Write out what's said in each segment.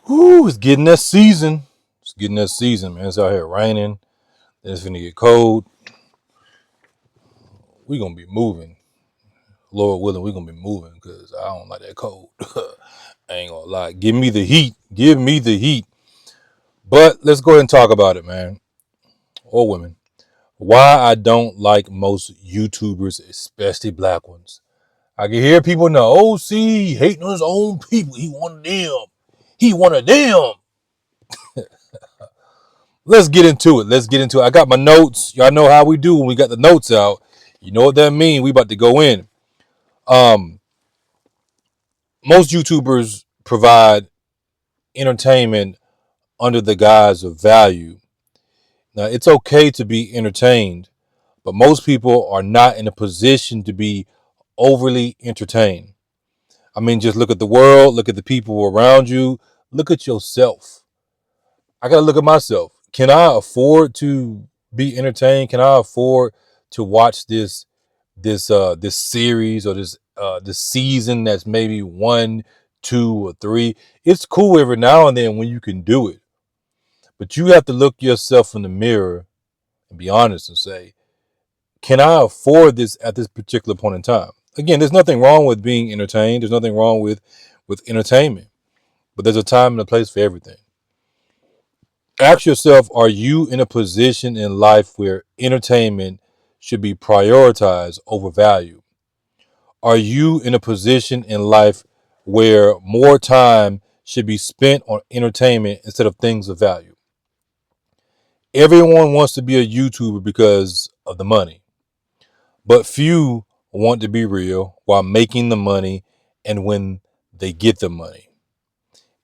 Whoo, it's getting that season. It's getting that season, man. It's out here raining. Then it's gonna get cold. We gonna be moving. Lord willing, we gonna be moving because I don't like that cold. I ain't gonna lie. Give me the heat. Give me the heat. But let's go ahead and talk about it, man. Or women. Why I don't like most YouTubers, especially black ones. I can hear people in the OC hating on his own people. He one of them. He one of them. Let's get into it. Let's get into it. I got my notes. Y'all know how we do when we got the notes out. You know what that means. We about to go in. Um, Most YouTubers provide entertainment under the guise of value. Now, it's okay to be entertained, but most people are not in a position to be overly entertained. I mean, just look at the world, look at the people around you, look at yourself. I got to look at myself. Can I afford to be entertained? Can I afford to watch this series or this season that's maybe 1, 2, or 3? It's cool every now and then when you can do it, but you have to look yourself in the mirror and be honest and say, can I afford this at this particular point in time? Again, there's nothing wrong with being entertained. There's nothing wrong with entertainment, but there's a time and a place for everything. Ask yourself, are you in a position in life where entertainment should be prioritized over value? Are you in a position in life where more time should be spent on entertainment instead of things of value? Everyone wants to be a YouTuber because of the money, but few want to be real while making the money and when they get the money.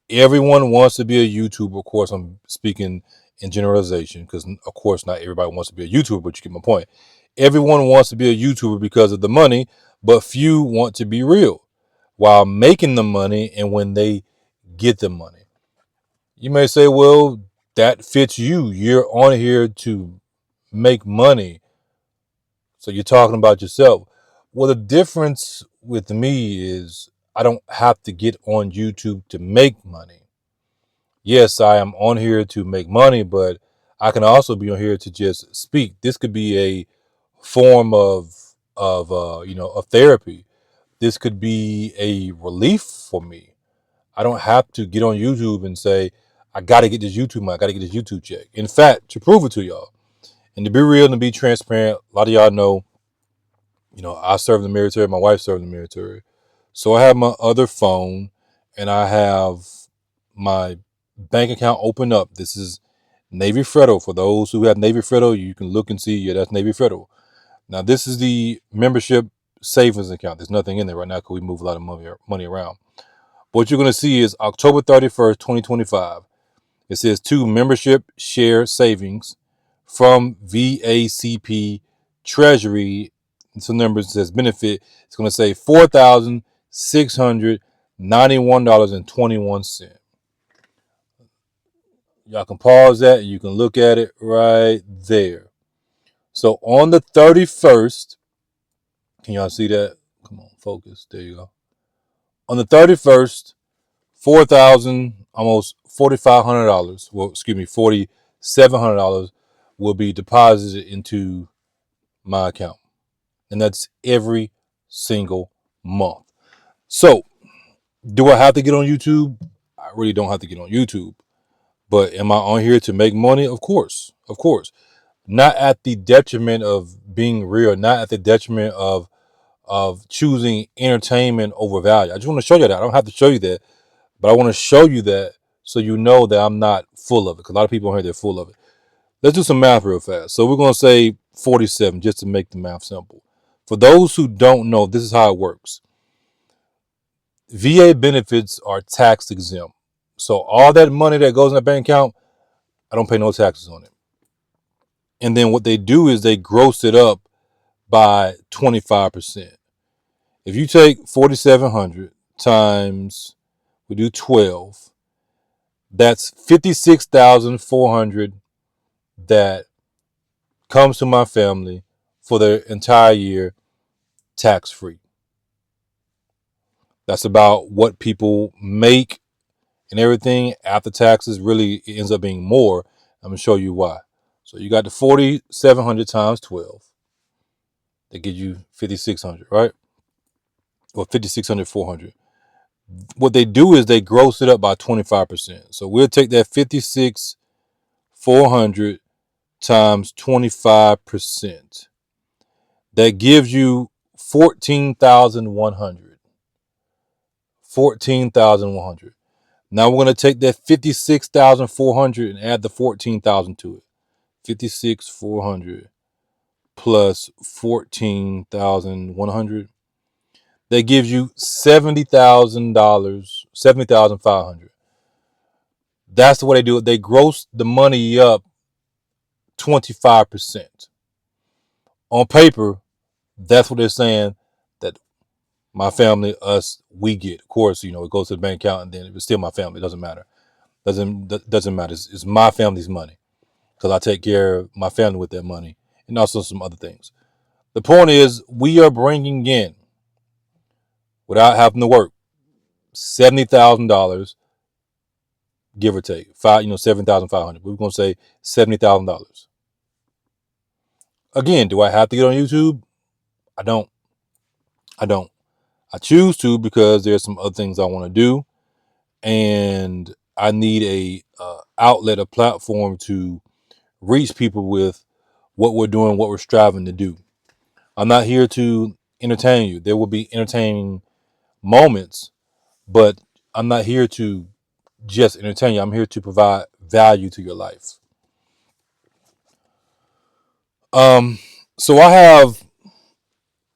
Everyone wants to be a YouTuber. Of course, I'm speaking in generalization because, of course, not everybody wants to be a YouTuber, but you get my point. Everyone wants to be a YouTuber because of the money, but few want to be real while making the money and when they get the money. You may say, well, that fits you. You're on here to make money. So you're talking about yourself. Well, the difference with me is I don't have to get on YouTube to make money. Yes, I am on here to make money, but I can also be on here to just speak. This could be a form of of therapy. This could be a relief for me. I don't have to get on YouTube and say I got to get this YouTube money. I got to get this YouTube check. In fact, to prove it to y'all and to be real and to be transparent, a lot of y'all know, I served in the military. My wife served in the military, so I have my other phone and I have my bank account open up. This is Navy Federal. For those who have Navy Federal, you can look and see, yeah, that's Navy Federal. Now, this is the membership savings account. There's nothing in there right now because we move a lot of money around. But what you're going to see is October 31st, 2025. It says to membership share savings from VACP Treasury. Some numbers says benefit. It's going to say $4,691.21. Y'all can pause that and you can look at it right there. So on the 31st, can y'all see that? Come on, focus. There you go. On the 31st, 4,000, almost $4,500. Well, excuse me, $4,700 will be deposited into my account, and that's every single month. So, do I have to get on YouTube? I really don't have to get on YouTube. But am I on here to make money? Of course, of course. Not at the detriment of being real. Not at the detriment of choosing entertainment over value. I just want to show you that. I don't have to show you that. But I want to show you that so you know that I'm not full of it. Because a lot of people on here, they're full of it. Let's do some math real fast. So we're going to say 47 just to make the math simple. For those who don't know, this is how it works. VA benefits are tax exempt. So all that money that goes in the bank account, I don't pay no taxes on it. And then what they do is they gross it up by 25%. If you take 4,700 times, we do 12, that's 56,400 that comes to my family for the entire year tax free. That's about what people make and everything after taxes, really it ends up being more. I'm gonna show you why. So you got the 4,700 times 12. That gives you 5,600, right? Or 5,600, 400. What they do is they gross it up by 25%. So we'll take that 56, 400 times 25%. That gives you 14,100. 14,100. Now we're going to take that 56,400 and add the 14,000 to it. 56,400 plus 14,100. That gives you $70,000, 70,500. That's the way they do it. They gross the money up 25%. On paper, that's what they're saying that my family, us, we get. Of course, it goes to the bank account, and then it's still my family. It doesn't matter. Doesn't matter. It's my family's money because I take care of my family with that money and also some other things. The point is, we are bringing in, without having to work, $70,000, give or take, 7,500. We're gonna say $70,000. Again, do I have to get on YouTube? I don't. I don't. I choose to because there's some other things I want to do, and I need a outlet, a platform to reach people with what we're doing, what we're striving to do. I'm not here to entertain you. There will be entertaining moments, but I'm not here to just entertain you. I'm here to provide value to your life. So I have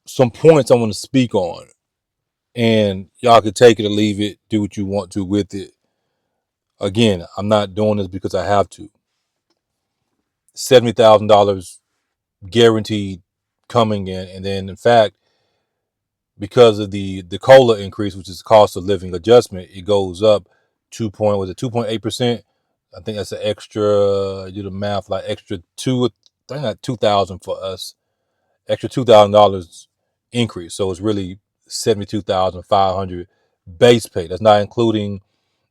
some points I want to speak on, and y'all can take it or leave it, do what you want to with it. Again, I'm not doing this because I have to. $70,000 guaranteed coming in, and then in fact, because of the COLA increase, which is cost of living adjustment, it goes up 2.8%. I think that's an extra. I do the math, like extra two. I think like 2,000 for us. Extra $2,000 increase. So it's really 72,500 base pay. That's not including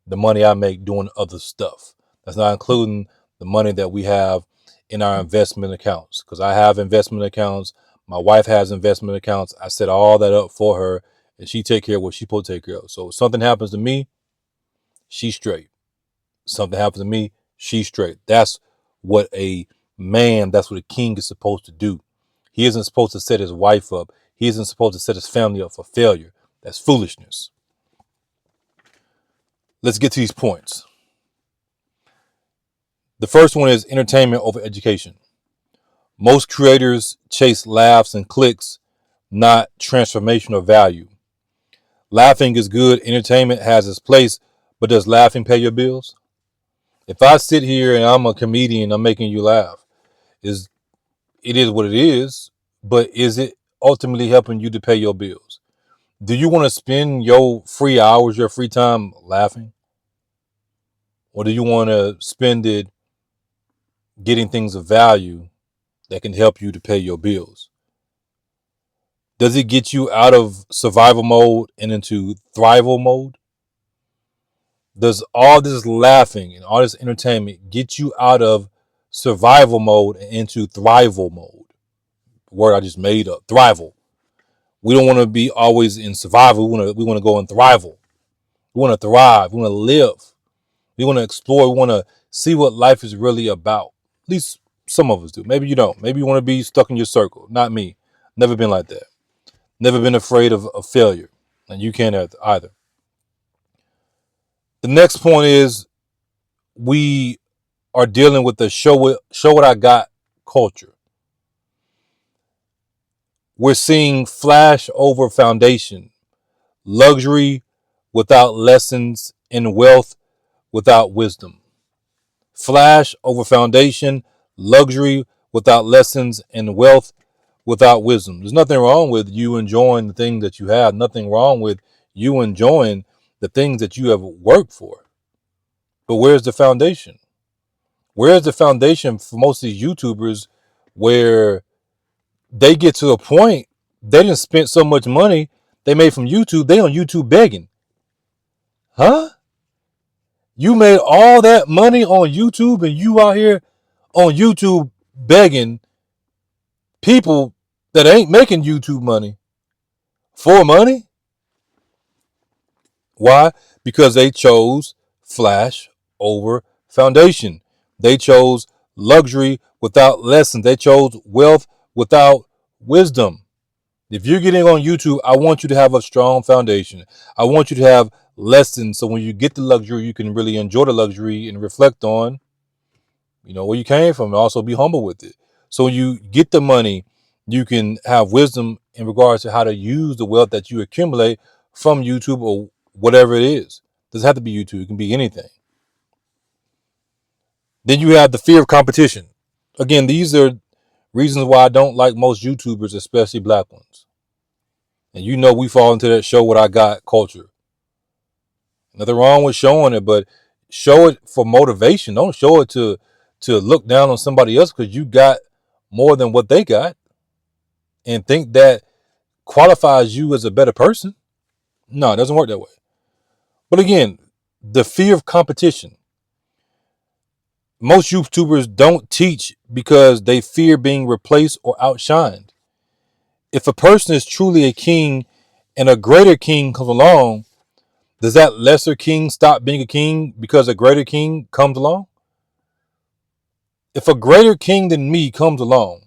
the money I make doing other stuff. That's not including the money that we have in our investment accounts. Because I have investment accounts. My wife has investment accounts. I set all that up for her, and she take care of what she's supposed to take care of. So if something happens to me, she's straight. Something happens to me, she's straight. That's what a man, that's what a king is supposed to do. He isn't supposed to set his wife up. He isn't supposed to set his family up for failure. That's foolishness. Let's get to these points. The first one is entertainment over education. Most creators chase laughs and clicks, not transformational value. Laughing is good. Entertainment has its place, but does laughing pay your bills? If I sit here and I'm a comedian, I'm making you laugh. It is what it is, but is it ultimately helping you to pay your bills? Do you want to spend your free hours, your free time laughing? Or do you want to spend it getting things of value that can help you to pay your bills? Does it get you out of survival mode and into thrival mode? Does all this laughing and all this entertainment get you out of survival mode and into thrival mode? Word I just made up. Thrival. We don't want to be always in survival. We want to go in thrival. We want to thrive. We want to live. We want to explore. We want to see what life is really about. At least some of us do. Maybe you don't. Maybe you want to be stuck in your circle. Not me. Never been like that. Never been afraid of failure. And you can't either. The next point is we are dealing with the show what I got culture. We're seeing flash over foundation, luxury without lessons, and wealth without wisdom. Flash over foundation, luxury without lessons, and wealth without wisdom. There's nothing wrong with you enjoying the things that you have. Nothing wrong with you enjoying the things that you have worked for. But where's the foundation? Where's the foundation for most of these YouTubers where they get to a point they didn't spend so much money they made from YouTube, they on YouTube begging. Huh? You made all that money on YouTube and you out here on YouTube begging people that ain't making YouTube money for money? Why? Because they chose flash over foundation. They chose luxury without lessons. They chose wealth without wisdom. If you're getting on YouTube, I want you to have a strong foundation. I want you to have lessons so when you get the luxury, you can really enjoy the luxury and reflect on, where you came from and also be humble with it. So when you get the money, you can have wisdom in regards to how to use the wealth that you accumulate from YouTube or whatever it is. It doesn't have to be YouTube. It can be anything. Then you have the fear of competition. Again, these are reasons why I don't like most YouTubers, especially black ones. And we fall into that show what I got culture. Nothing wrong with showing it, but show it for motivation. Don't show it to look down on somebody else because you got more than what they got and think that qualifies you as a better person. No, it doesn't work that way. But again, the fear of competition. Most YouTubers don't teach because they fear being replaced or outshined. If a person is truly a king and a greater king comes along, does that lesser king stop being a king because a greater king comes along? If a greater king than me comes along,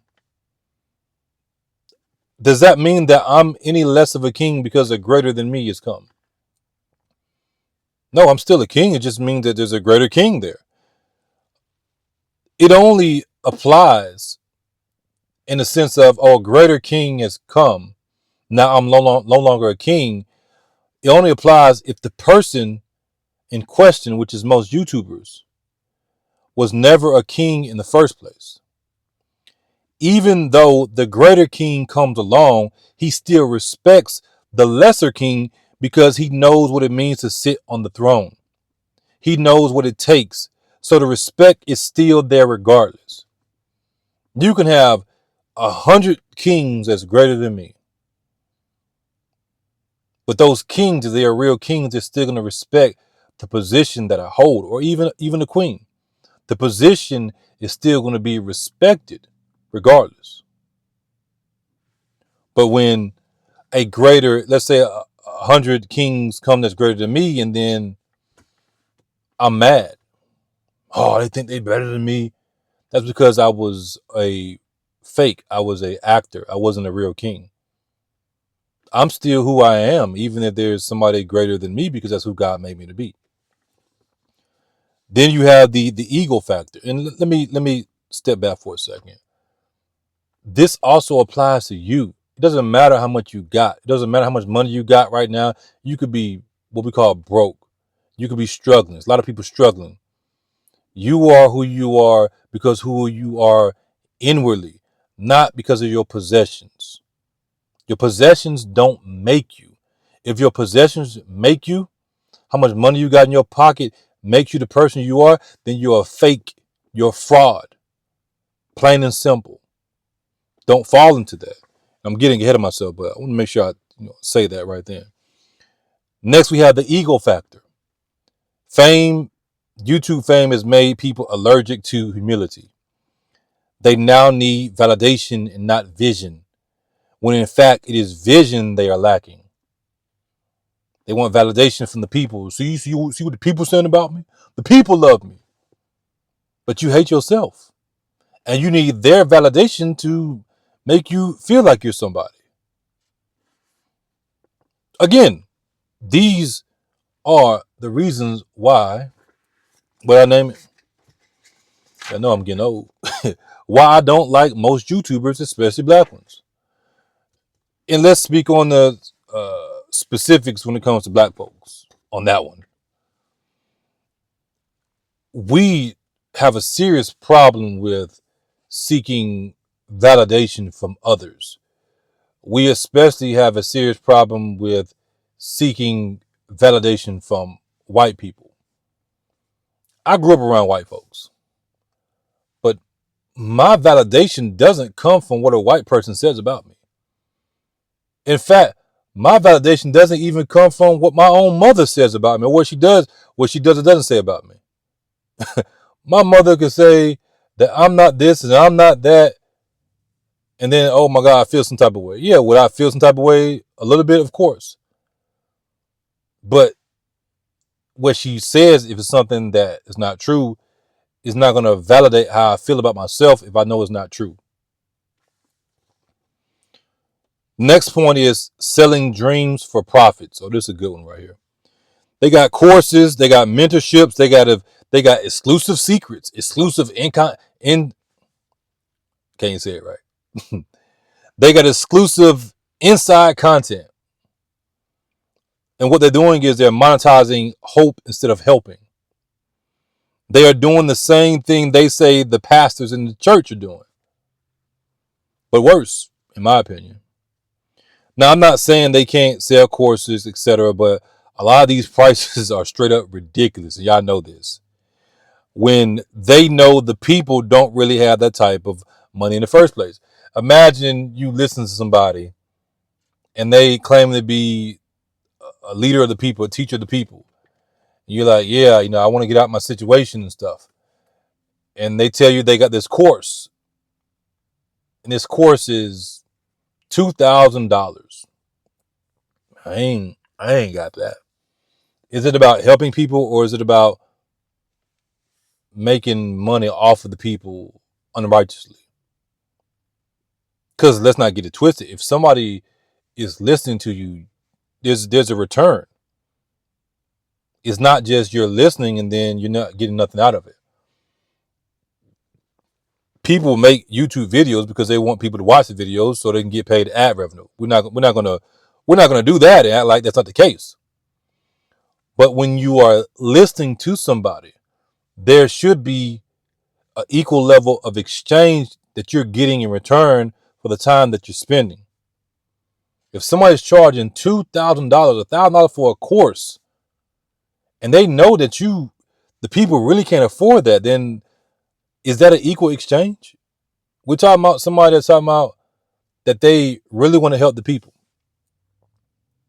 does that mean that I'm any less of a king because a greater than me has come? No, I'm still a king. It just means that there's a greater king there. It only applies in the sense of, oh, a greater king has come. Now I'm no longer a king. It only applies if the person in question, which is most YouTubers, was never a king in the first place. Even though the greater king comes along, he still respects the lesser king because he knows what it means to sit on the throne. He knows what it takes. So the respect is still there regardless. You can have 100 kings that's greater than me. But those kings, if they are real kings, they're still going to respect the position that I hold, or even the queen. The position is still going to be respected regardless. But when a greater, let's say 100 kings come that's greater than me, and then I'm mad. Oh, they think they're better than me. That's because I was a fake. I was an actor. I wasn't a real king. I'm still who I am, even if there's somebody greater than me, because that's who God made me to be. Then you have the ego factor. And let me step back for a second. This also applies to you. It doesn't matter how much you got. It doesn't matter how much money you got right now. You could be what we call broke. You could be struggling. There's a lot of people struggling. You are who you are because who you are inwardly, not because of your possessions. Your possessions don't make you. If your possessions make you, how much money you got in your pocket makes you the person you are, then you're a fake. You're a fraud. Plain and simple. Don't fall into that. I'm getting ahead of myself, but I want to make sure I say that right there. Next, we have the ego factor. Fame, YouTube fame has made people allergic to humility. They now need validation and not vision, when in fact it is vision they are lacking. They want validation from the people. See what the people saying about me? The people love me. But you hate yourself. And you need their validation to make you feel like you're somebody. Again, these are the reasons why, what I name it, I know I'm getting old, why I don't like most YouTubers, especially black ones. And let's speak on the specifics when it comes to black folks on that one. We have a serious problem with seeking validation from others. We especially have a serious problem with seeking validation from white people. I grew up around white folks, but my validation doesn't come from what a white person says about me. In fact, My validation doesn't even come from what my own mother says about me, or what she does or doesn't say about me. My mother could say that I'm not this and I'm not that, and then, oh my God, I feel some type of way. Yeah, would I feel some type of way? A little bit, of course. But what she says, if it's something that is not true, is not going to validate how I feel about myself if I know it's not true. Next point is selling dreams for profits. Oh, this is a good one right here. They got courses, they got mentorships, they got exclusive secrets, exclusive in can't say it right. They got exclusive inside content. And what they're doing is they're monetizing hope instead of helping. They are doing the same thing they say the pastors in the church are doing, but worse, in my opinion. Now, I'm not saying they can't sell courses, etc., but a lot of these prices are straight up ridiculous, and y'all know this. When they know the people don't really have that type of money in the first place. Imagine you listen to somebody and they claim to be a leader of the people, a teacher of the people. And you're like, yeah, I want to get out of my situation and stuff. And they tell you they got this course, and this course is $2,000. I ain't got that. Is it about helping people, or is it about making money off of the people unrighteously? Because let's not get it twisted. If somebody is listening to you, there's a return. It's not just you're listening and then you're not getting nothing out of it. People make YouTube videos because they want people to watch the videos so they can get paid ad revenue. We're not gonna do that and act like that's not the case. But when you are listening to somebody, there should be an equal level of exchange that you're getting in return for the time that you're spending. If somebody's charging $2,000, $1,000 for a course, and they know that the people really can't afford that, then is that an equal exchange? We're talking about somebody that's talking about that they really want to help the people.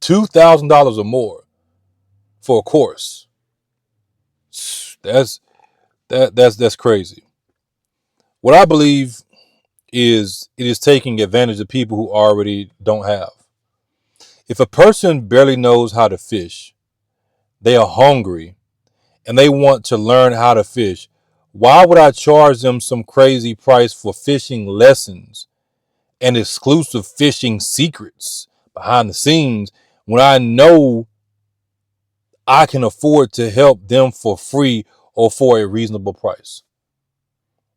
$2,000 or more for a course. That's crazy. What I believe is it is taking advantage of people who already don't have. If a person barely knows how to fish, they are hungry, and they want to learn how to fish, why would I charge them some crazy price for fishing lessons and exclusive fishing secrets behind the scenes when I know I can afford to help them for free or for a reasonable price?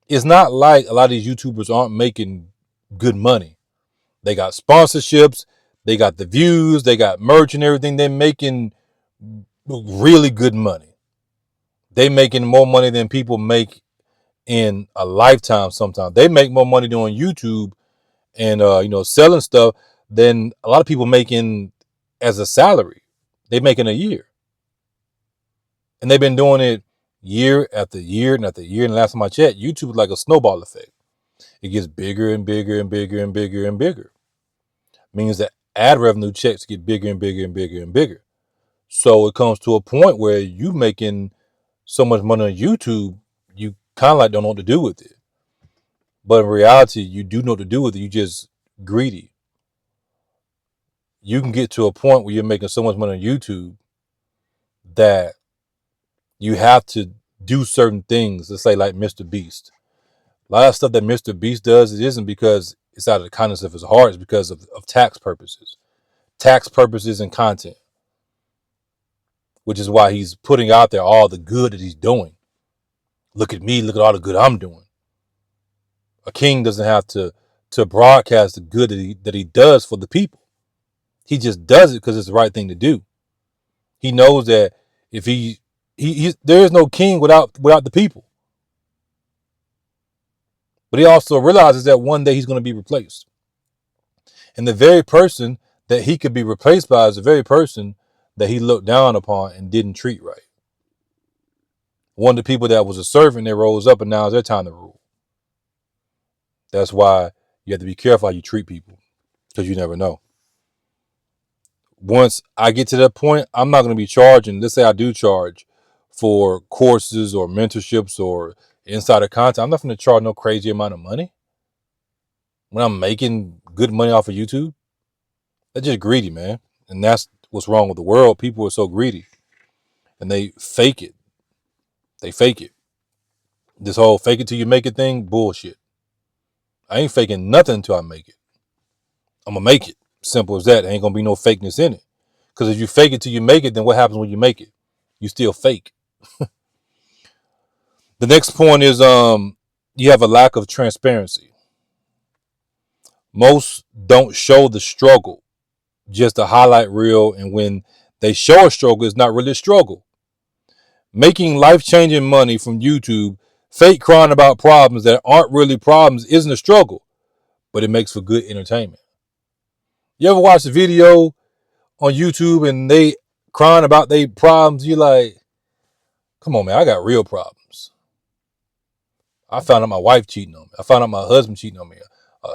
It's not like a lot of these YouTubers aren't making good money. They got sponsorships, they got the views, they got merch and everything. They're making really good money. They making more money than people make in a lifetime. Sometimes they make more money doing YouTube and selling stuff than a lot of people making as a salary. They make in a year, and they've been doing it year after year and after year. And last time I checked, YouTube is like a snowball effect. It gets bigger and bigger and bigger and bigger and bigger. Means that ad revenue checks get bigger and bigger and bigger and bigger. So it comes to a point where you making so much money on YouTube, you kind of like don't know what to do with it. But in reality, you do know what to do with it. You just greedy. You can get to a point where you're making so much money on YouTube that you have to do certain things. Let's say like Mr. Beast. A lot of stuff that Mr. Beast does, it isn't because it's out of the kindness of his heart. It's because of tax purposes. Tax purposes and content. Which is why he's putting out there all the good that he's doing. Look at me. Look at all the good I'm doing. A king doesn't have to broadcast the good that he does for the people. He just does it because it's the right thing to do. He knows that if he there is no king without the people. But he also realizes that one day he's going to be replaced. And the very person that he could be replaced by is the very person that he looked down upon and didn't treat right. One of the people that was a servant that rose up, and now it's their time to rule. That's why you have to be careful how you treat people, because you never know. once I get to that point, I'm not going to be charging. Let's say I do charge for courses or mentorships or insider content. I'm not going to charge no crazy amount of money when I'm making good money off of YouTube. That's just greedy, man. And that's what's wrong with the world. People are so greedy and they fake it. They fake it. This whole fake it till you make it thing, bullshit. I ain't faking nothing until I make it. I'm going to make it. Simple as that. There ain't going to be no fakeness in it. Because if you fake it till you make it, then what happens when you make it? You still fake. The next point is you have a lack of transparency. Most don't show the struggle, just a highlight reel, and when they show a struggle, it's not really a struggle. Making life-changing money from YouTube, fake crying about problems that aren't really problems isn't a struggle, but it makes for good entertainment. You ever watch a video on YouTube and they crying about their problems? You like, come on, man, I got real problems. I found out my wife cheating on me. I found out my husband cheating on me.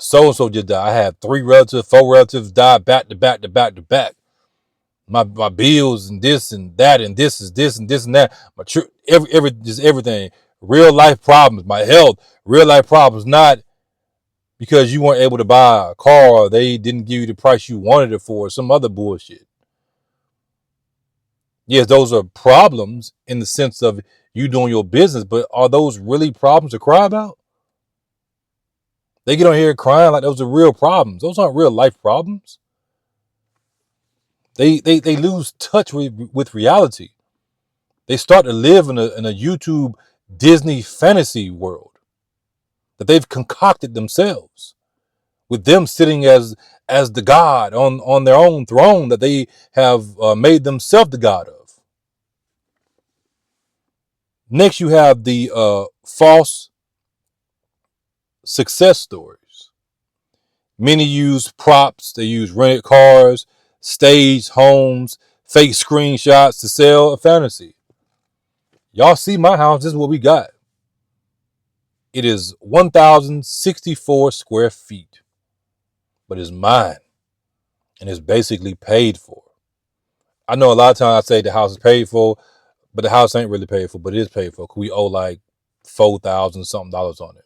So-and-so just died. I had 3 relatives, 4 relatives die back to back to back to back. My bills and this and that and this is this and this and that. My just everything. Real life problems. My health. Real life problems. Not because you weren't able to buy a car or they didn't give you the price you wanted it for. Or some other bullshit. Yes, those are problems in the sense of you doing your business, but are those really problems to cry about? They get on here crying like those are real problems. Those aren't real life problems. They lose touch with reality. They start to live in a YouTube Disney fantasy world that they've concocted themselves, with them sitting as the god on their own throne that they have made themselves the god of. Next, you have the false success stories. Many use props. They use rented cars, staged homes, fake screenshots to sell a fantasy. Y'all see my house. This is what we got. It is 1,064 square feet, but it's mine and it's basically paid for. I know a lot of times I say the house is paid for, but the house ain't really paid for, but it is paid for. We owe like $4,000 something on it.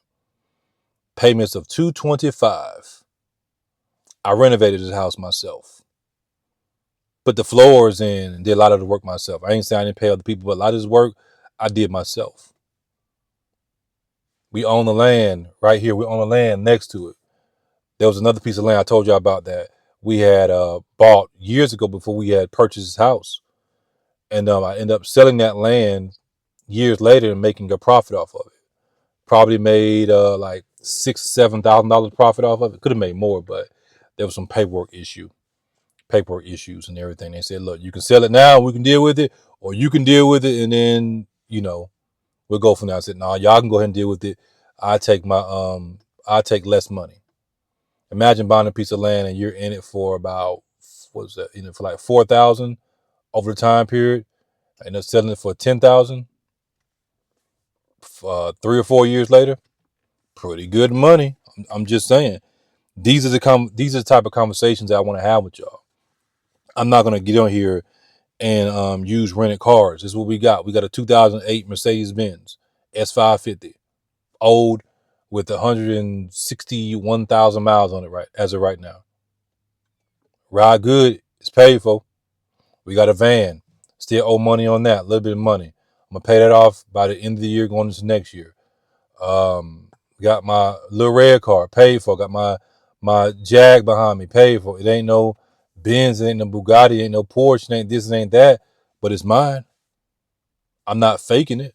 Payments of $225. I renovated this house myself. Put the floors in and did a lot of the work myself. I ain't saying I didn't pay other people, but a lot of this work I did myself. We own the land right here. We own the land next to it. There was another piece of land I told you about that we had bought years ago before we had purchased this house. And I ended up selling that land years later and making a profit off of it. Probably made like $6,000-7,000 profit off of it. Could have made more, but there was some paperwork issues and everything. They said, look, you can sell it now, we can deal with it, or you can deal with it, and then we'll go from there. I said, no, y'all can go ahead and deal with it. I take less money. Imagine buying a piece of land and you're in it for about, what was that? For like 4,000 over the time period. I end up selling it for 10,000. 3 or 4 years later, pretty good money. I'm just saying. These are the type of conversations that I want to have with y'all. I'm not gonna get on here and use rented cars. This is what we got. We got a 2008 Mercedes-Benz S550, old, with 161,000 miles on it right as of right now. Ride good. It's paid for. We got a van. Still owe money on that. A little bit of money. I'm gonna pay that off by the end of the year, going into next year. Got my little red car paid for. Got my Jag behind me paid for. It ain't no Benz, it ain't no Bugatti, it ain't no Porsche, it ain't this, it ain't that, but it's mine. I'm not faking it.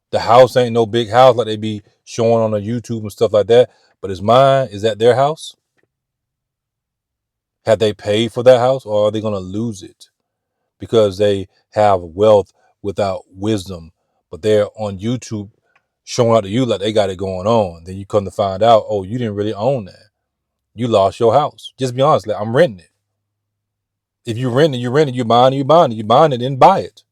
The house ain't no big house like they be showing on the YouTube and stuff like that, but it's mine. Is that their house? Have they paid for that house, or are they gonna lose it because they have wealth without wisdom? But they're on YouTube showing out to you like they got it going on. Then you come to find out, oh, you didn't really own that. You lost your house. Just be honest. Like, I'm renting it. If you rent it, you rent it. You buying it, you buying it. You buying it, then buy it.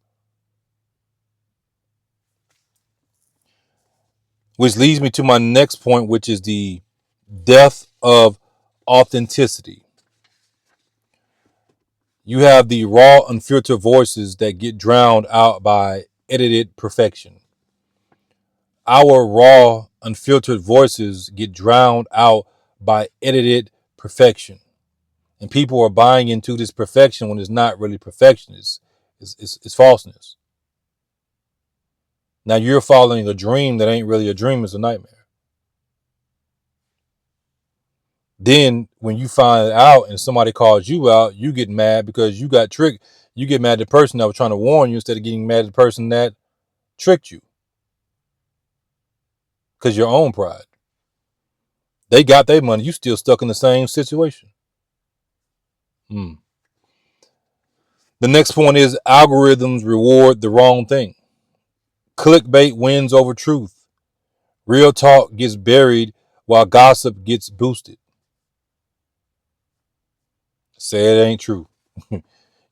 Which leads me to my next point, which is the death of authenticity. You have the raw, unfiltered voices that get drowned out by edited perfection. Our raw, unfiltered voices get drowned out by edited perfection. And people are buying into this perfection when it's not really perfection. It's falseness. Now you're following a dream that ain't really a dream, it's a nightmare. Then when you find it out and somebody calls you out, you get mad because you got tricked. You get mad at the person that was trying to warn you instead of getting mad at the person that tricked you. Because your own pride. They got their money. You still stuck in the same situation. The next point is algorithms reward the wrong thing. Clickbait wins over truth. Real talk gets buried while gossip gets boosted. Say it ain't true.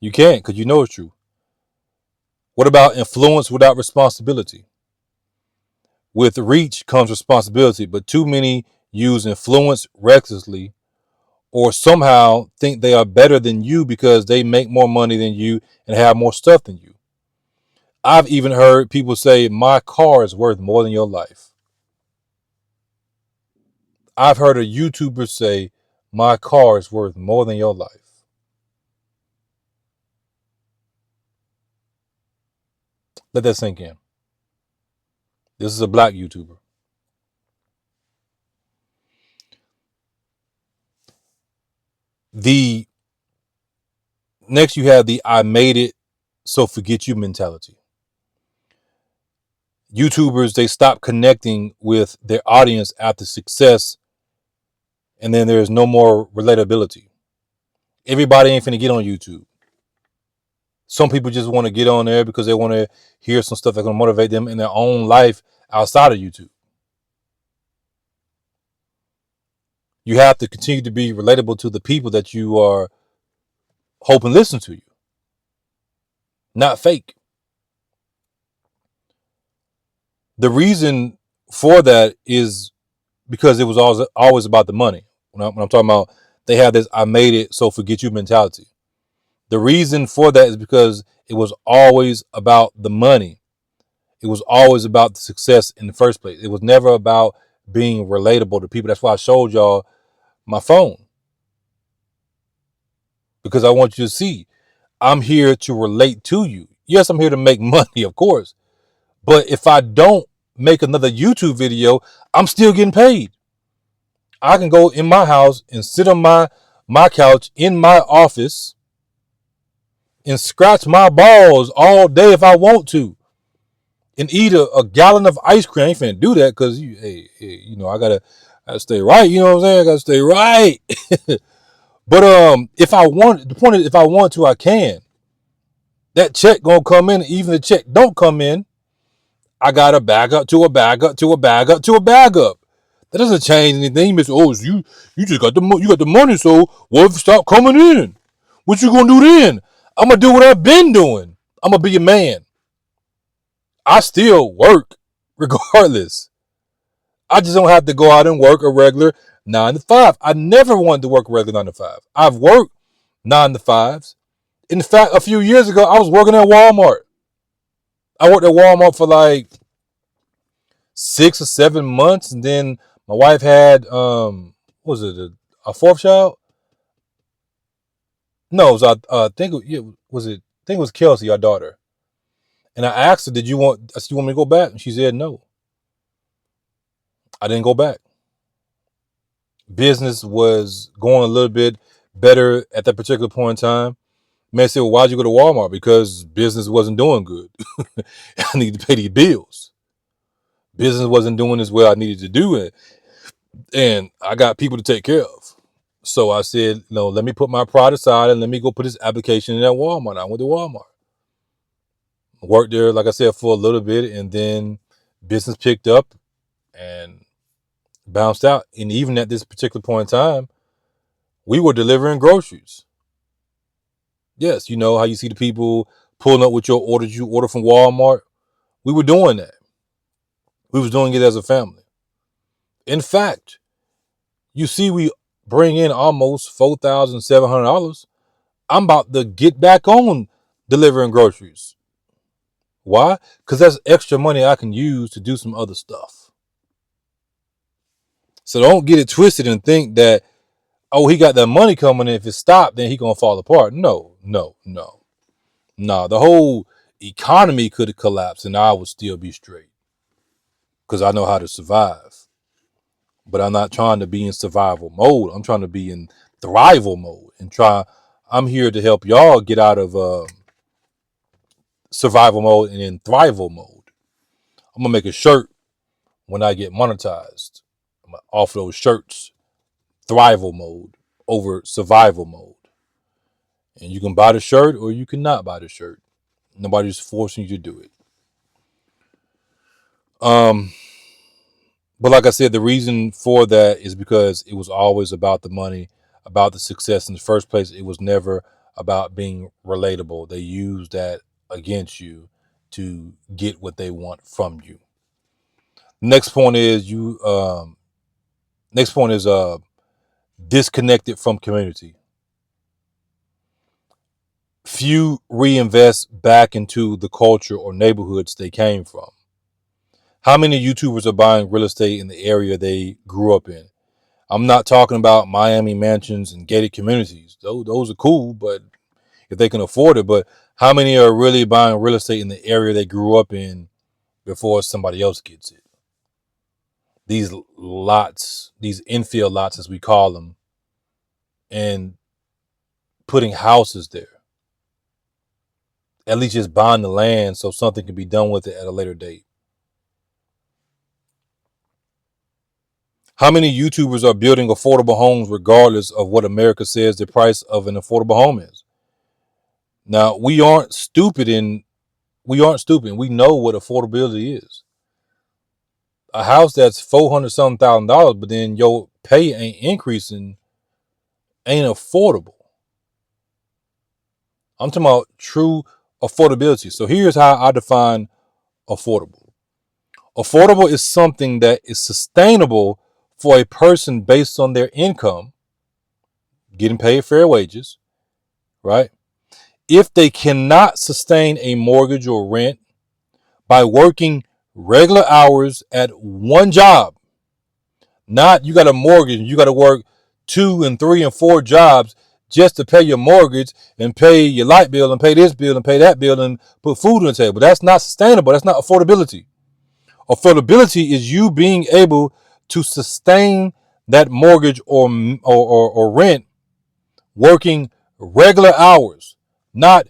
You can't because you know it's true. What about influence without responsibility? With reach comes responsibility, but too many use influence recklessly or somehow think they are better than you because they make more money than you and have more stuff than you. I've even heard people say, my car is worth more than your life. I've heard a YouTuber say, my car is worth more than your life. Let that sink in. This is a black YouTuber. The next you have the I made it, so forget you mentality. YouTubers, they stop connecting with their audience after success, and then there's no more relatability. Everybody ain't finna get on YouTube. Some people just want to get on there because they want to hear some stuff that's going to motivate them in their own life outside of YouTube. You have to continue to be relatable to the people that you are hoping listen to you, not fake. The reason for that is because it was always about the money. When I'm talking about they have this I made it, so forget you mentality. The reason for that is because it was always about the money. It was always about the success in the first place. It was never about being relatable to people. That's why I showed y'all my phone. Because I want you to see, I'm here to relate to you. Yes, I'm here to make money, of course. But if I don't make another YouTube video, I'm still getting paid. I can go in my house and sit on my couch in my office and scratch my balls all day if I want to, and eat a gallon of ice cream. I ain't finna do that because I gotta stay right. You know what I'm saying? I gotta stay right. But if I want, the point is, if I want to, I can. That check gonna come in. Even the check don't come in, I gotta bag up to a bag up to a bag up to a bag up. That doesn't change anything. You miss, oh, so you just got the money. So what if it stop coming in? What you gonna do then? I'm gonna do what I've been doing. I'm gonna be a man. I still work regardless. I just don't have to go out and work a regular 9 to 5. I never wanted to work a regular 9 to 5. I've worked 9 to 5s. In fact, a few years ago, I was working at Walmart. I worked at Walmart for like 6 or 7 months, and then my wife had what was it, a fourth child? No, it was I think was it? I think it was Kelsey, our daughter. And I asked her, I said, you want me to go back? And she said no. I didn't go back. Business was going a little bit better at that particular point in time. Man said, well, why'd you go to Walmart? Because business wasn't doing good. I needed to pay these bills. Business wasn't doing as well I needed to do it. And I got people to take care of. So I said, no, let me put my pride aside and let me go put this application in at Walmart. I went to Walmart. Worked there, like I said, for a little bit, and then business picked up and bounced out. And even at this particular point in time, we were delivering groceries. Yes, you know how you see the people pulling up with your orders you order from Walmart? We were doing that. We was doing it as a family. In fact, you see we bring in almost $4,700 I'm about to get back on delivering groceries. Why? Because that's extra money I can use to do some other stuff. So don't get it twisted and think that, oh, he got that money coming in. If it stopped, then he gonna fall apart. No, no, no, no. The whole economy could have collapsed and I would still be straight because I know how to survive. But I'm not trying to be in survival mode. I'm trying to be in thrival mode and try. I'm here to help y'all get out of survival mode and in thrival mode. I'm gonna make a shirt when I get monetized. I'm gonna offer those shirts thrival mode over survival mode. And you can buy the shirt or you cannot buy the shirt. Nobody's forcing you to do it. Um, but like I said, the reason for that is because it was always about the money, about the success in the first place. It was never about being relatable. They use that against you to get what they want from you. Next point is disconnected from community. Few reinvest back into the culture or neighborhoods they came from. How many YouTubers are buying real estate in the area they grew up in? I'm not talking about Miami mansions and gated communities. Those are cool, but if they can afford it. But how many are really buying real estate in the area they grew up in before somebody else gets it? These lots, these infill lots, as we call them, and putting houses there. At least just buying the land so something can be done with it at a later date. How many YouTubers are building affordable homes regardless of what America says the price of an affordable home is? Now, we aren't stupid. We know what affordability is. A house that's $400,000, but then your pay ain't increasing, ain't affordable. I'm talking about true affordability. So here's how I define affordable. Affordable is something that is sustainable for a person based on their income, getting paid fair wages, right? If they cannot sustain a mortgage or rent by working regular hours at one job, not you got a mortgage and you got to work 2 and 3 and 4 jobs just to pay your mortgage and pay your light bill and pay this bill and pay that bill and put food on the table. That's not sustainable. That's not affordability. Affordability is you being able to sustain that mortgage or rent working regular hours, not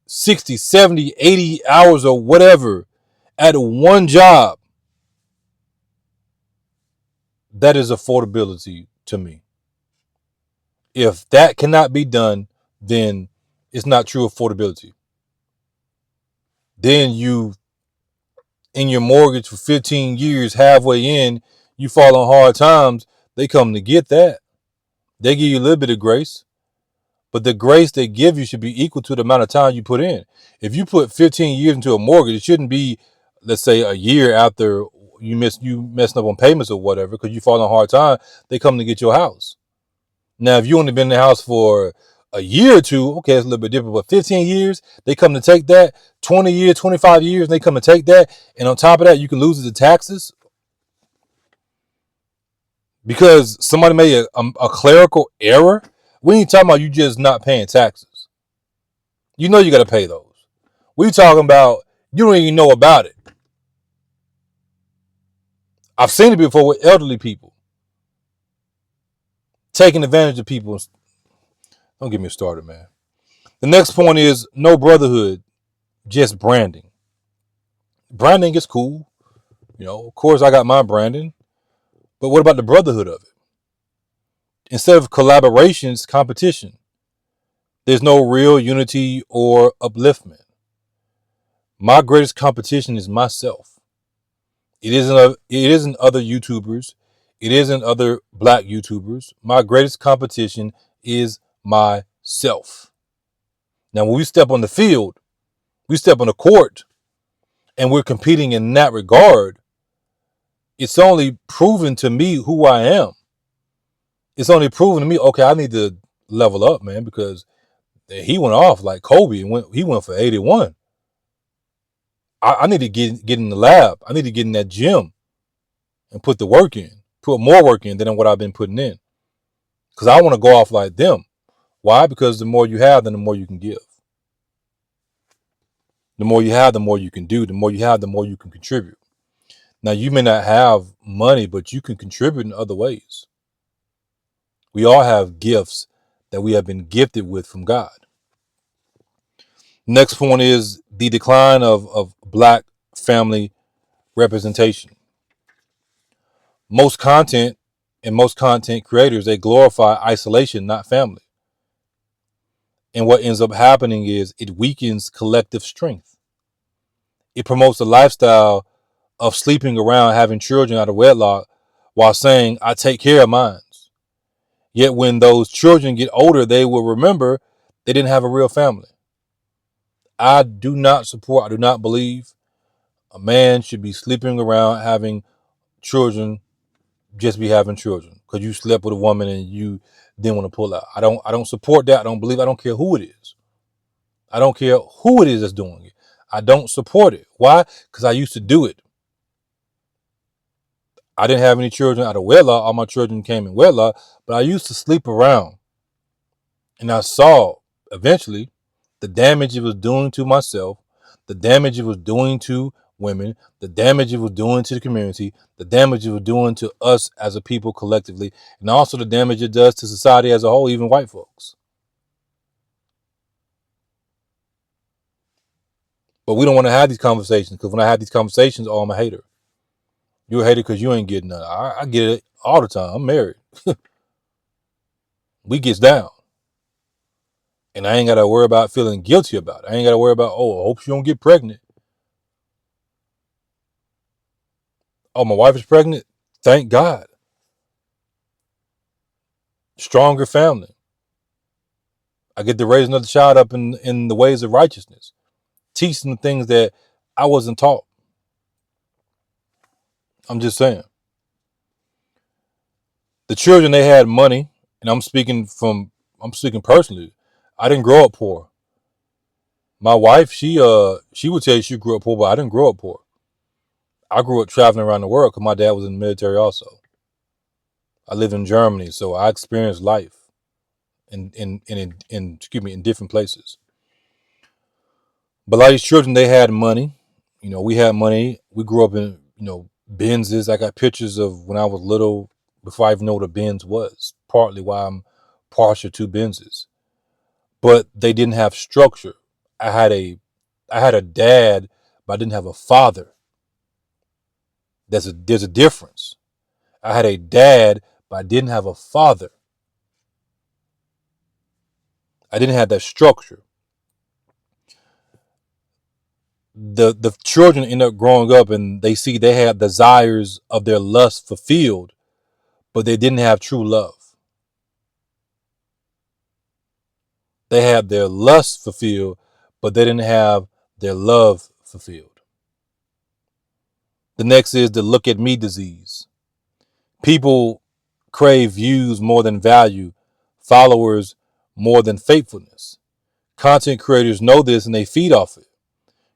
60, 70, 80 hours or whatever at one job. That is affordability to me. If that cannot be done, then it's not true affordability. Then you, in your mortgage for 15 years, halfway in, you fall on hard times, they come to get that. They give you a little bit of grace, but the grace they give you should be equal to the amount of time you put in. If you put 15 years into a mortgage, it shouldn't be, let's say, a year after you messing up on payments or whatever, because you fall on hard time, they come to get your house. Now, if you only been in the house for a year or two, okay, it's a little bit different. But 15 years, they come to take that. 20 years, 25 years, they come to take that. And on top of that, you can lose the taxes because somebody made a clerical error. We ain't talking about you just not paying taxes. You know you got to pay those. We talking about you don't even know about it. I've seen it before with elderly people taking advantage of people. Don't get me started, man. The next point is no brotherhood, just branding. Branding is cool. You know, of course, I got my branding, but what about the brotherhood of it? Instead of collaborations, competition. There's no real unity or upliftment. My greatest competition is myself. It isn't other YouTubers. It isn't other black YouTubers. My greatest competition is myself. Now, when we step on the field, we step on the court, and we're competing in that regard, it's only proven to me who I am. It's only proven to me, okay, I need to level up, man, because He went off like Kobe and he went for 81. I need to get in the lab. I need to get in that gym and put the work in, put more work in than what I've been putting in. Because I want to go off like them. Why? Because the more you have, then the more you can give. The more you have, the more you can do. The more you have, the more you can contribute. Now, you may not have money, but you can contribute in other ways. We all have gifts that we have been gifted with from God. Next point is the decline of Black family representation. Most content and most content creators, they glorify isolation, not family. And what ends up happening is it weakens collective strength. It promotes a lifestyle of sleeping around, having children out of wedlock, while saying, I take care of mine. Yet when those children get older, they will remember they didn't have a real family. I do not believe a man should be sleeping around having children, just be having children because you slept with a woman and you didn't want to pull out. I don't support that. I don't care who it is. I don't care who it is that's doing it. I don't support it. Why? Because I used to do it. I didn't have any children out of wedlock. All my children came in wedlock, but I used to sleep around. And I saw eventually the damage it was doing to myself, the damage it was doing to women, the damage it was doing to the community, the damage it was doing to us as a people collectively, and also the damage it does to society as a whole, even white folks. But we don't want to have these conversations because when I have these conversations, oh, I'm a hater. You're a hater because you ain't getting none. I get it all the time. I'm married. We gets down. And I ain't got to worry about feeling guilty about it. I ain't got to worry about, oh, I hope she don't get pregnant. Oh, my wife is pregnant? Thank God. Stronger family. I get to raise another child up in the ways of righteousness. Teach them things that I wasn't taught. I'm just saying. The children, they had money, and I'm speaking personally. I didn't grow up poor. My wife, she would tell you she grew up poor, but I didn't grow up poor. I grew up traveling around the world because my dad was in the military also. I lived in Germany, so I experienced life in different places. But a lot of these children, they had money. We had money. We grew up in, Benzes. I got pictures of when I was little before I even know what a Benz was. Partly why I'm partial to Benzes. But they didn't have structure. I had a dad, but I didn't have a father. There's a difference. I had a dad, but I didn't have a father. I didn't have that structure. The children end up growing up and they see they have desires of their lust fulfilled, but they didn't have true love. They had their lust fulfilled, but they didn't have their love fulfilled. The next is the look at me disease. People crave views more than value, followers more than faithfulness. Content creators know this and they feed off it,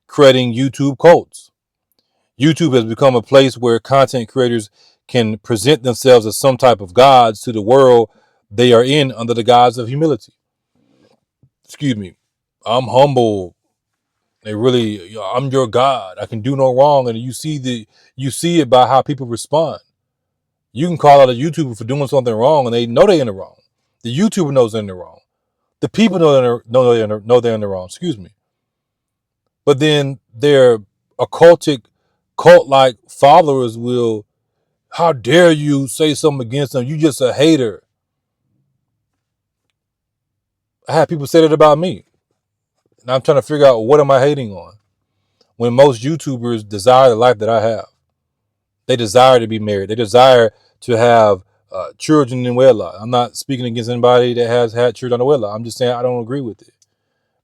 creating YouTube cults. YouTube has become a place where content creators can present themselves as some type of gods to the world they are in under the guise of humility. Excuse me. I'm humble. I'm your God. I can do no wrong. And you see it by how people respond. You can call out a YouTuber for doing something wrong and they know they're in the wrong. The YouTuber knows they're in the wrong. The people know they're in the wrong. Excuse me. But then their occultic, cult-like followers will, how dare you say something against them? You just a hater. I had people say that about me. And I'm trying to figure out, what am I hating on? When most YouTubers desire the life that I have. They desire to be married. They desire to have children in wedlock. I'm not speaking against anybody that has had children in wedlock. I'm just saying I don't agree with it.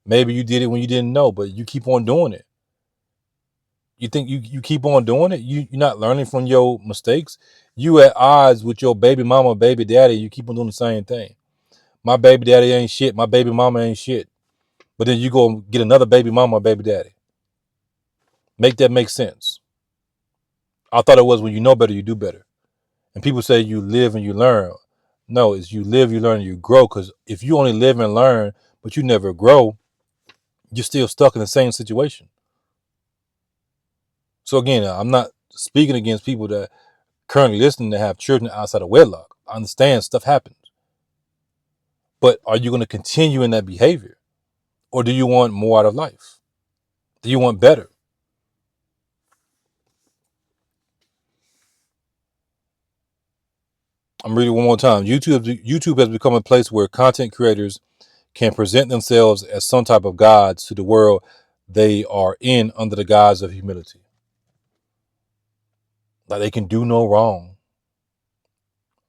Maybe you did it when you didn't know, but you keep on doing it. You think you keep on doing it? You're not learning from your mistakes? You at odds with your baby mama, baby daddy. You keep on doing the same thing. My baby daddy ain't shit. My baby mama ain't shit. but then you go get another baby mama or baby daddy. Make that make sense. I thought it was when you know better, you do better. And people say you live and you learn. No, it's you live, you learn, and you grow. Because if you only live and learn, but you never grow, you're still stuck in the same situation. So again, I'm not speaking against people that currently listening to have children outside of wedlock. I understand stuff happens. But are you going to continue in that behavior? Or do you want more out of life? Do you want better? I'm reading one more time. YouTube has become a place where content creators can present themselves as some type of gods to the world they are in under the guise of humility. Like they can do no wrong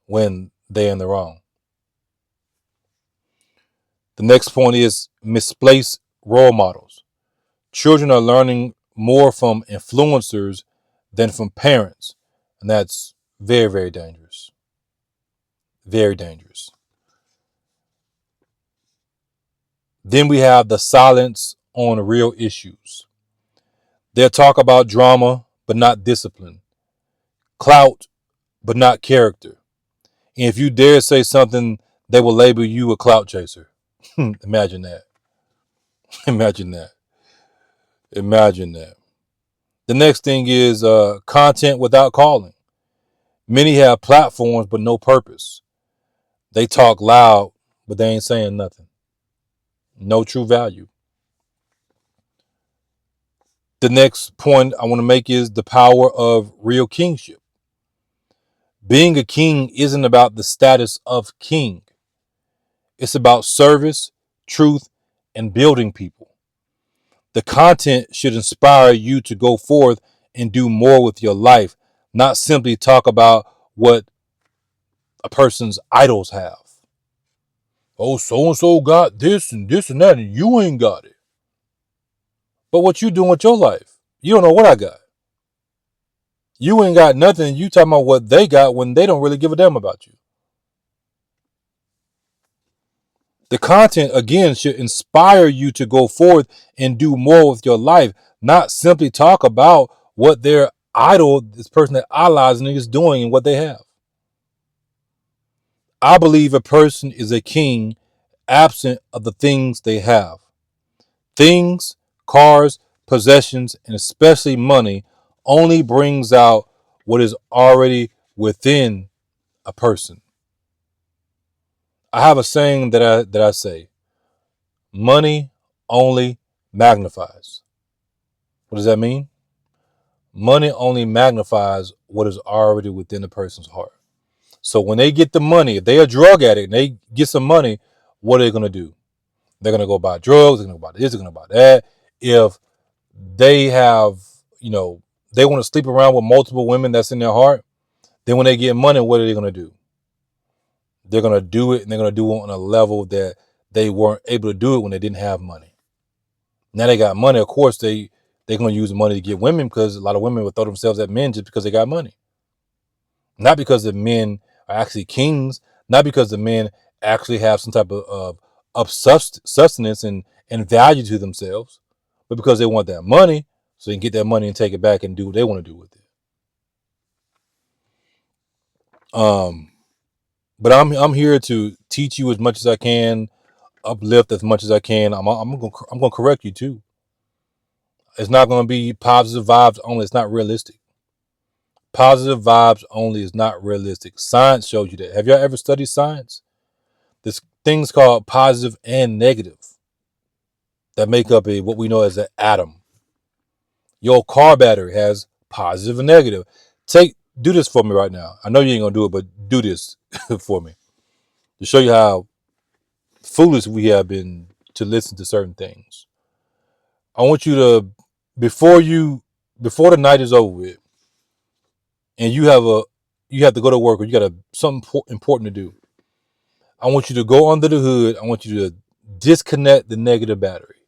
when they're in the wrong. The next point is misplaced role models. Children are learning more from influencers than from parents. And that's very, very dangerous. Very dangerous. Then we have the silence on real issues. They'll talk about drama, but not discipline. Clout, but not character. And if you dare say something, they will label you a clout chaser. Imagine that. Imagine that. Imagine that. The next thing is content without calling. Many have platforms, but no purpose. They talk loud, but they ain't saying nothing. No true value. The next point I want to make is the power of real kingship. Being a king isn't about the status of king. It's about service, truth, and building people. The content should inspire you to go forth and do more with your life, not simply talk about what a person's idols have. Oh, so and so got this and this and that, and you ain't got it. But what you doing with your life? You don't know what I got. You ain't got nothing. You talking about what they got when they don't really give a damn about you. The content, again, should inspire you to go forth and do more with your life, not simply talk about what their idol, this person that idolizing is doing and what they have. I believe a person is a king absent of the things they have. Things, cars, possessions, and especially money only brings out what is already within a person. I have a saying that I say, money only magnifies. What does that mean? Money only magnifies what is already within a person's heart. So when they get the money, if they're a drug addict and they get some money, what are they going to do? They're going to go buy drugs. They're going to buy this. They're going to buy that. If they have, they want to sleep around with multiple women that's in their heart, then when they get money, what are they going to do? They're going to do it, and they're going to do it on a level that they weren't able to do it when they didn't have money. Now they got money. Of course, they're going to use the money to get women, because a lot of women will throw themselves at men just because they got money. Not because the men are actually kings, not because the men actually have some type of sustenance and value to themselves, but because they want that money, so they can get that money and take it back and do what they want to do with it. But I'm here to teach you as much as I can, uplift as much as I can. I'm gonna correct you too. It's not gonna be positive vibes only. It's not realistic. Positive vibes only is not realistic. Science shows you that. Have y'all ever studied science? There's things called positive and negative that make up what we know as an atom. Your car battery has positive and negative. Do this for me right now. I know you ain't gonna do it, but do this for me to show you how foolish we have been to listen to certain things. I want you to, before the night is over with, and you have to go to work, or you got something important to do. I want you to go under the hood. I want you to disconnect the negative battery.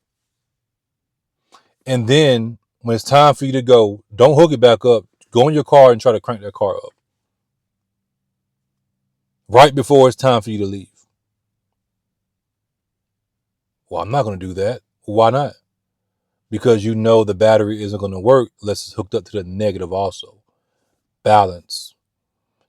And then when it's time for you to go, don't hook it back up. Go in your car and try to crank that car up right before it's time for you to leave. Well, I'm not going to do that. Why not? Because you know the battery isn't going to work unless it's hooked up to the negative also. Balance.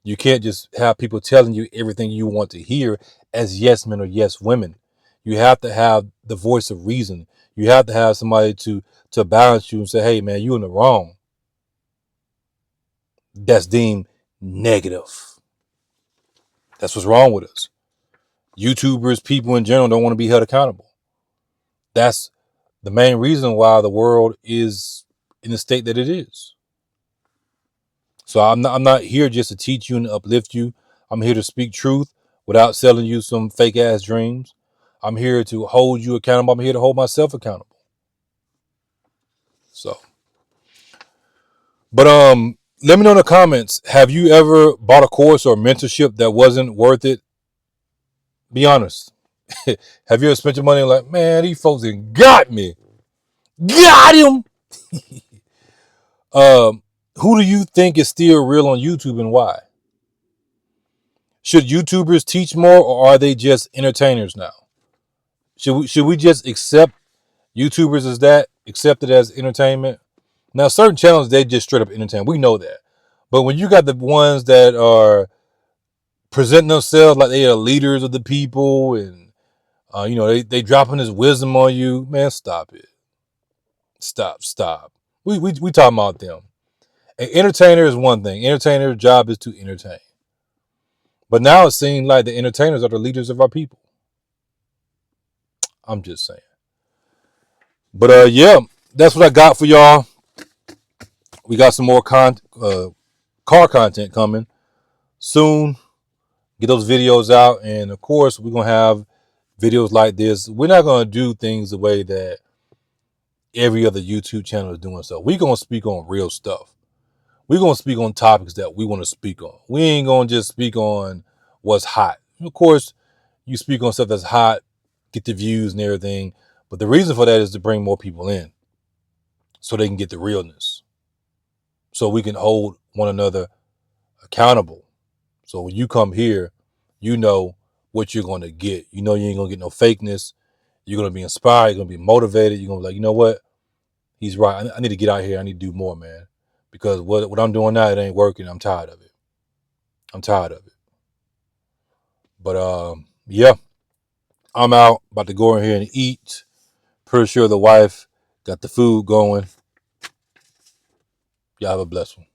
You can't just have people telling you everything you want to hear as yes men or yes women. You have to have the voice of reason. You have to have somebody to balance you and say, hey man, you're in the wrong. That's deemed negative. That's what's wrong with us. YouTubers, people in general don't want to be held accountable. That's the main reason why the world is in the state that it is. So I'm not here just to teach you and uplift you. I'm here to speak truth without selling you some fake ass dreams. I'm here to hold you accountable. I'm here to hold myself accountable. So, but let me know in the comments. Have you ever bought a course or mentorship that wasn't worth it? Be honest. Have you ever spent your money like, man, these folks have got me, got him? Who do you think is still real on YouTube and why? Should YouTubers teach more or are they just entertainers now? Should we just accept YouTubers as that, accept it as entertainment? Now, certain channels, they just straight up entertain. We know that. But when you got the ones that are presenting themselves like they are leaders of the people and, they dropping this wisdom on you, man, stop it. Stop. We talking about them. An entertainer is one thing. Entertainer's job is to entertain. But now it seems like the entertainers are the leaders of our people. I'm just saying. But yeah, that's what I got for y'all. We got some more car content coming soon. Get those videos out, and of course, we're gonna have videos like this. We're not gonna do things the way that every other YouTube channel is doing. So we're gonna speak on real stuff. We're gonna speak on topics that we want to speak on. We ain't gonna just speak on what's hot. Of course, you speak on stuff that's hot, get the views and everything. But the reason for that is to bring more people in so they can get the realness. So we can hold one another accountable. So when you come here, you know what you're going to get. You know you ain't going to get no fakeness. You're going to be inspired. You're going to be motivated. You're going to be like, you know what? He's right. I need to get out here. I need to do more, man. Because what I'm doing now, it ain't working. I'm tired of it. But yeah, I'm out. About to go in here and eat. Pretty sure the wife got the food going. Y'all have a blessed one.